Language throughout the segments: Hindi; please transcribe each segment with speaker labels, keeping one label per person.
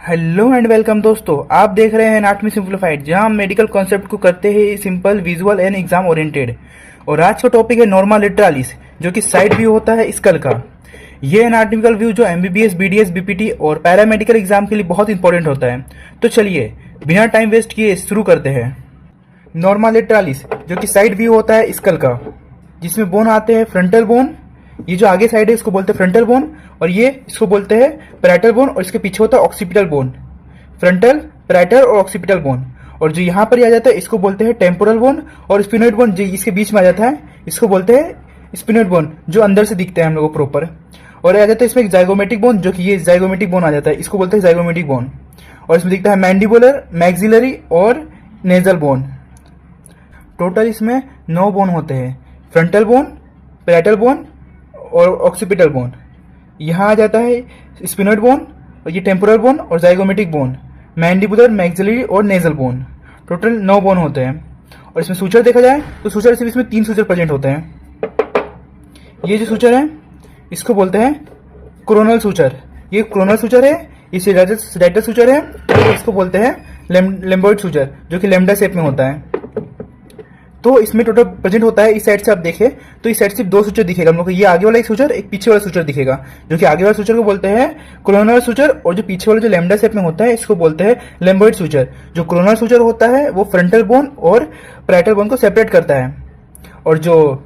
Speaker 1: हेलो एंड वेलकम दोस्तों, आप देख रहे हैं एनाटॉमी सिंप्लीफाइड, जहां हम मेडिकल कॉन्सेप्ट को करते हैं simple, visual and exam oriented. और आज का टॉपिक है नॉर्मा लिटरालिस, जो कि साइड व्यू होता है स्कल का। ये एनाटॉमिकल व्यू जो एमबीबीएस, बीडीएस, बीपीटी और पैरामेडिकल एग्जाम के लिए बहुत इंपॉर्टेंट होता है। तो चलिए बिना टाइम वेस्ट किए शुरू करते हैं। नॉर्मा लिटरालिस जो कि साइड व्यू होता है स्कल का, जिसमें बोन आते हैं फ्रंटल बोन। ये जो आगे साइड है इसको बोलते हैं फ्रंटल बोन, और ये इसको बोलते हैं पैराइटल बोन, और इसके पीछे होता है ऑक्सीपिटल बोन। फ्रंटल, पैराइटल और ऑक्सीपिटल बोन। और जो यहाँ पर आ जाता है इसको बोलते हैं टेम्पोरल बोन, और स्पिनोइड बोन जो इसके बीच में आ जाता है इसको बोलते हैं स्पिनोइड बोन, जो अंदर से दिखते हैं हम लोग को प्रॉपर। और आ जाता है इसमें एक जाइगोमेटिक बोन, जो कि ये जाइगोमेटिक बोन आ जाता है, इसको बोलते हैं जाइगोमेटिक बोन। और इसमें दिखता है मैंडिबुलर, मैक्सिलरी और नेजल बोन। टोटल इसमें 9 बोन होते हैं, फ्रंटल बोन, पैराइटल बोन और ऑक्सीपिटल बोन। यहाँ आ जाता है स्पिनोइड बोन, और ये टेम्पोरल बोन और जाइगोमेटिक बोन, मैंडिबुलर, मैक्सिलरी और नेजल बोन। टोटल 9 बोन होते हैं। और इसमें सूचर देखा जाए तो सूचर सिर्फ इसमें 3 सूचर प्रेजेंट होते हैं। ये जो सूचर है इसको बोलते हैं कोरोनल सूचर। ये कोरोनल सूचर है, ये राइटर सूचर है, और इसको बोलते हैं लेम्बोइड सूचर, जो कि लेमडा शेप में होता है। तो इसमें टोटल प्रेजेंट होता है। इस साइड से आप देखें तो इस साइड सिर्फ 2 सूचर दिखेगा हम लोग को। ये आगे वाला एक सूचर, एक पीछे वाला सूचर दिखेगा, जो कि आगे वाला सूचर को बोलते हैं कोरोनल सूचर, और जो पीछे वाला जो लेमडा शेप में होता है इसको बोलते हैं लेम्बोइड सूचर। जो कोरोनल सूचर होता है वो फ्रंटल बोन और पैराइटल बोन को सेपरेट करता है, और जो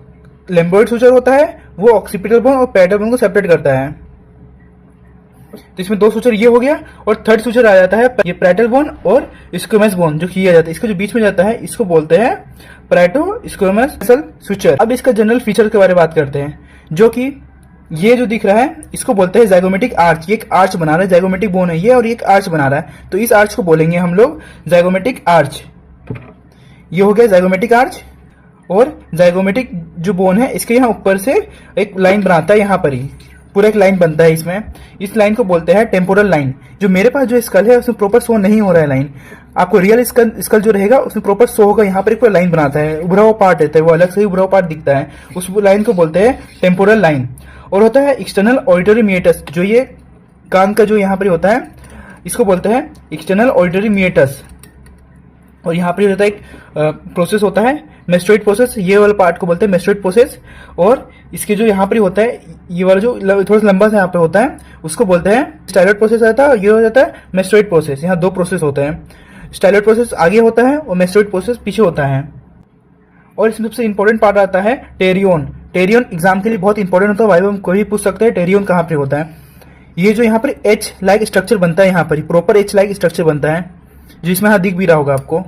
Speaker 1: लेम्बोइड सूचर होता है वो ऑक्सीपिटल बोन और पैराइटल बोन को सेपरेट करता है। तो इसमें 2 सूचर ये हो गया, और थर्ड सूचर आ जाता है ये पैराइटल बोन और स्क्वैमस बोन, जो कि आ जाता है इसका जो बीच में जाता है इसको बोलते हैं पैराइटो स्क्वैमस सूचर। अब इसका जनरल फीचर के बारे में बात करते हैं, जो कि ये जो दिख रहा है इसको बोलते हैं जाइगोमेटिक आर्च। ये एक आर्च बना रहा है, जाइगोमेटिक बोन है ये, और ये एक आर्च बना रहा है, तो इस आर्च को बोलेंगे हम लोग जाइगोमेटिक आर्च। ये हो गया जाइगोमेटिक आर्च। और जाइगोमेटिक जो बोन है इसके यहाँ ऊपर से एक लाइन बनाता है, यहाँ पर ही पूरा एक लाइन बनता है इसमें। इस लाइन को बोलते हैं टेम्पोरल लाइन। जो मेरे पास जो स्कल है उसमें प्रॉपर शो नहीं हो रहा है लाइन। आपको रियल स्कल जो रहेगा उसमें प्रॉपर शो होगा, यहाँ पर एक पूरा लाइन बनाता है, उभरा हुआ पार्ट रहता है, वो अलग से ही उभरा हुआ पार्ट दिखता है, उस लाइन को बोलते हैं टेम्पोरल लाइन। और होता है एक्सटर्नल ऑडिटरी मीएटस, जो ये कान का जो यहाँ पर होता है इसको बोलते हैं एक्सटर्नल ऑडिटरी मीएटस। और यहाँ पर होता है एक प्रोसेस होता है मेस्टोइड प्रोसेस, ये वाला पार्ट को बोलते हैं मेस्टोइड प्रोसेस। और इसके जो यहाँ पर होता है ये वाला जो थोड़ा सा लंबा सा यहाँ पे होता है उसको बोलते हैं स्टाइलॉइड प्रोसेस आता है, और ये हो जाता है मेस्टोइड प्रोसेस। यहाँ 2 प्रोसेस होते हैं, स्टाइलॉइड प्रोसेस आगे होता है और मेस्टोइड प्रोसेस पीछे होता है। और इसमें सबसे इंपॉर्टेंट पार्ट आता है टेरियोन। टेरियोन एग्जाम के लिए बहुत इंपॉर्टेंट होता है, वाइवा में कोई पूछ सकता है टेरियोन कहाँ पे होता है। ये जो यहाँ पर एच लाइक स्ट्रक्चर बनता है, यहाँ पर प्रॉपर एच लाइक स्ट्रक्चर बनता है, जिसमें यहाँ दिख भी रहा होगा आपको।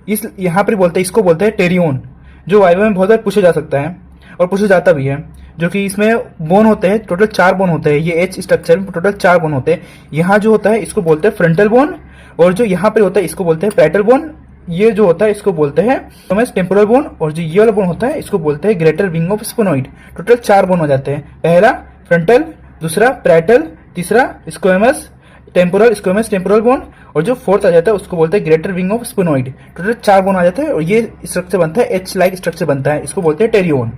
Speaker 1: इस यहाँ पर बोलते हैं, इसको बोलते हैं टेरियोन, जो वाइवा में बहुत बार पूछा जा सकता है और पूछा जाता भी है। जो कि इसमें बोन होते हैं, टोटल 4 बोन होते हैं। ये एच स्ट्रक्चर में टोटल 4 बोन होते हैं। यहाँ जो होता है इसको बोलते हैं फ्रंटल बोन, और जो यहाँ पे होता है इसको बोलते हैं पैराइटल बोन। ये जो होता है इसको बोलते हैं टेम्पोरल बोन, और जो ये वाला बोन होता है इसको बोलते हैं greater wing of sphenoid. Total 4 bone हो जाते हैं, पहला फ्रंटल, दूसरा पैराइटल, तीसरा squamous temporal, squamous temporal bone, और जो फोर्थ आ जाता है उसको बोलते हैं greater wing of sphenoid. Total 4 bone आ जाता है, और ये स्ट्रक्चर बनता है एच लाइक स्ट्रक्चर बनता है, इसको बोलते हैं टेरियोन।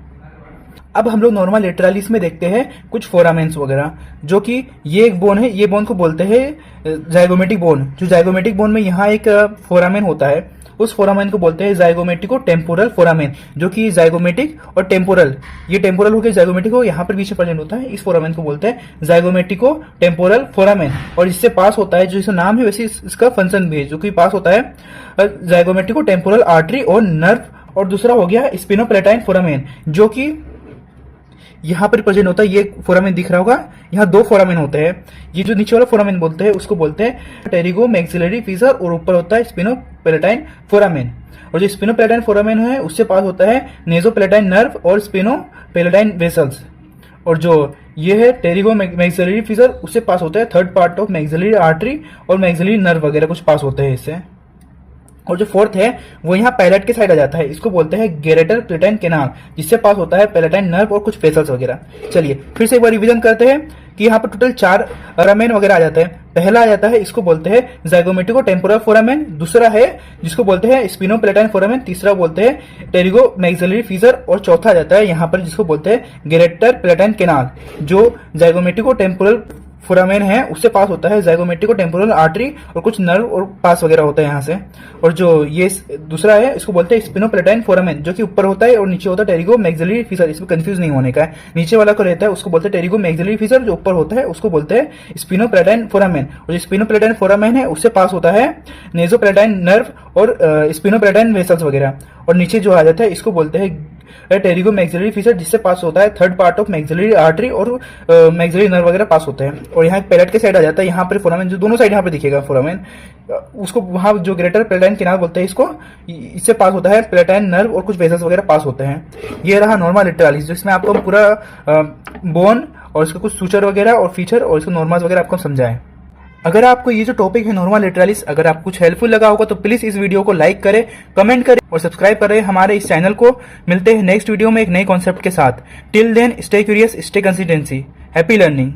Speaker 1: अब हम लोग नॉर्मल लेटरालिस में देखते हैं कुछ फोरामेंस वगैरह, जो कि ये एक बोन है, ये बोन को बोलते हैं जाइगोमेटिक बोन। जो जाइगोमेटिक बोन में यहाँ एक फोरामेन होता है, उस फोरामेन को बोलते हैं जाइगोमेटिको टेम्पोरल फोरामेन, जो कि जाइगोमेटिक और टेम्पोरल, ये टेम्पोरल हो गया, जाइगोमेटिक हो यहाँ पर बीच में प्रेजेंट होता है। इस फोरामेन को बोलते हैं जाइगोमेटिको टेम्पोरल फोरामेन। और इससे पास होता है, जो इसका नाम है वैसे इसका फंक्शन भी है, जो कि पास होता है जाइगोमेटिको टेम्पोरल आर्टरी और नर्व। और दूसरा हो गया स्पिनोप्लेटाइन फोरामेन, जो कि यहाँ पर प्रेजेंट होता है। ये फोरामेन दिख रहा होगा, यहाँ 2 फोरामेन होते हैं। ये जो नीचे वाला फोरामेन बोलते हैं उसको बोलते हैं टेरिगो मैक्सिलरी फीसर, और ऊपर होता है स्पिनोप्लेटाइन फोरामेन। और जो स्पिनोप्लेटाइन फोरामेन है उससे पास होता है नेजोप्लेटाइन नर्व और स्पिनोप्लेटाइन वेसल्स। और जो ये है टेरिगो मैक्सिलरी फीसर, उससे पास होता है third part of maxillary artery और मैक्सिलरी नर्व वगैरह कुछ पास होते हैं इससे। और जो फोर्थ है वो यहाँ पैलेट के साइड आ जाता है, इसको बोलते हैं ग्रेटर प्लेटाइन कैनाल, जिससे पास होता है पैलेटाइन नर्व और कुछ वेसल्स वगैरह। चलिए फिर से एक बार रिवीजन करते हैं कि यहाँ पर टोटल 4 फोरामेन वगैरह आ जाते हैं। पहला आ जाता है इसको बोलते हैं जाइगोमेटिको टेम्पोरल फोरामेन, दूसरा है जिसको बोलते हैं स्पिनोप्लेटाइन फोरामेन, तीसरा बोलते हैं टेरिगो मैक्सिलरी फीसर, और चौथा आ जाता है यहाँ पर जिसको बोलते हैं ग्रेटर प्लेटाइन कैनाल, जो जाइगोमेटिको टेम्पोरल फोरामेन है उससे पास होता है जाइगोमेट्रिक और टेम्पोरल आर्टरी और कुछ नर्व और पास वगैरह होता है यहाँ से। और जो ये दूसरा है इसको बोलते हैं स्पिनोप्लेटाइन फोरामेन, जो कि ऊपर होता है और नीचे होता है टेरिगो मैक्सिलरी फिशर। इसमें कंफ्यूज नहीं होने का है, नीचे वाला को रहता है उसको बोलते हैं टेरिगो मैक्सिलरी फिशर, जो ऊपर होता है उसको बोलते हैं स्पिनोप्लेटाइन फोरामेन। और जो स्पिनोप्लेटाइन फोरामेन है उससे पास होता है नेजोप्लेटाइन नर्व और स्पिनोप्लेटाइन वेसल्स वगैरह। और नीचे जो आ जाता है इसको बोलते हैं टेरिगो मैक्सिलरी फिशर, जिससे पास होता है third part of maxillary artery और मैक्सिलरी नर्व वगैरह पास होते हैं। और यहाँ पैलेट के साइड आ जाता है, यहाँ पर फोरामेन जो दोनों साइड यहाँ पे दिखेगा फोरामेन, उसको वहाँ जो ग्रेटर प्लेटाइन किनार बोलते हैं इसको, इससे पास होता है प्लेटाइन नर्व और कुछ वेसल्स वगैरह पास होते हैं। ये रहा नॉर्मल लिटरालिस, जिसमें आपको पूरा बोन और इसके कुछ सूचर वगैरह और फीचर और इसको नॉर्मल्स वगैरह आपको समझाएं। अगर आपको ये जो टॉपिक है नॉर्मल लिटरालिस अगर आपको कुछ हेल्पफुल लगा होगा तो प्लीज इस वीडियो को लाइक करें, कमेंट करें और सब्सक्राइब करें हमारे इस चैनल को। मिलते हैं नेक्स्ट वीडियो में एक नए कॉन्सेप्ट के साथ। Till then stay curious, stay consistency, happy learning.